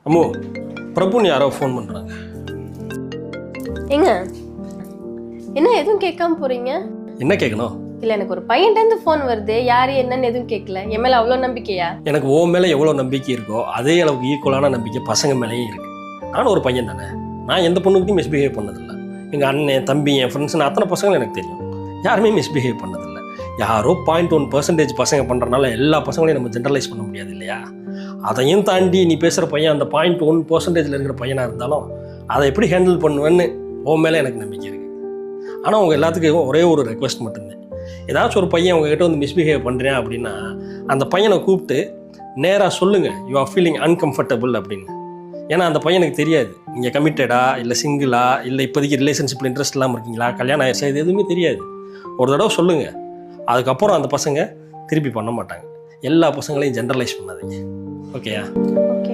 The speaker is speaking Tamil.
அம்மு, பிரபுன்னு யாரோ ஃபோன் பண்ணுறாங்க. ஏங்க என்ன எதுவும் கேட்காம போறீங்க? என்ன கேட்கணும்? இல்ல எனக்கு ஒரு பையன்கிட்ட ஃபோன் வருது, யாரு என்னன்னு எதுவும் கேட்கல. என் மேல அவ்வளோ நம்பிக்கையா? எனக்கு ஓ மேலே எவ்வளோ நம்பிக்கை இருக்கோ அதே அளவுக்கு ஈக்குவலான நம்பிக்கை பசங்க மேலேயும் இருக்குது. நானும் ஒரு பையன் தானே. நான் எந்த பொண்ணுக்கிட்டையும் மிஸ்பிஹேவ் பண்ணதில்லை. எங்கள் அண்ணன், தம்பி, என் ஃப்ரெண்ட்ஸ்னு அத்தனை பசங்களும் எனக்கு தெரியும். யாருமே மிஸ்பிஹேவ் பண்ணதில்லை. யாரோ 0.1% பசங்க பண்ணுறனால எல்லா பசங்களையும் நம்ம ஜென்ரலைஸ் பண்ண முடியாது இல்லையா? அதையும் தாண்டி நீ பேசுகிற பையன் அந்த 0.1% இருக்கிற பையனாக இருந்தாலும் அதை எப்படி ஹேண்டில் பண்ணுவேன்னு ஓ மேலே எனக்கு நம்பிக்கை இருக்குது. ஆனால் அவங்க எல்லாத்துக்கும் ஒரே ஒரு ரெக்வஸ்ட் மட்டும்தான். ஏதாச்சும் ஒரு பையன் உங்ககிட்ட வந்து மிஸ்பிஹேவ் பண்ணுறேன் அப்படின்னா அந்த பையனை கூப்பிட்டு நேராக சொல்லுங்கள், யூ ஆர் ஃபீலிங் அன்கம்ஃபர்டபுள் அப்படின்னு. ஏன்னா அந்த பையனுக்கு தெரியாது நீங்கள் கமிட்டடா இல்லை சிங்கிளா இல்லை இப்போதைக்கு ரிலேஷன்ஷிப்பில் இன்ட்ரெஸ்ட் இல்லாமல் இருக்கீங்களா, கல்யாணம் ஆயிடுச்சா, இது எதுவுமே தெரியாது. ஒரு தடவை சொல்லுங்கள், அதுக்கப்புறம் அந்த பசங்க திருப்பி பண்ண மாட்டாங்க. எல்லா பசங்களையும் ஜென்ரலைஸ் பண்ணாதீங்க. ஓகேயா? ஓகே.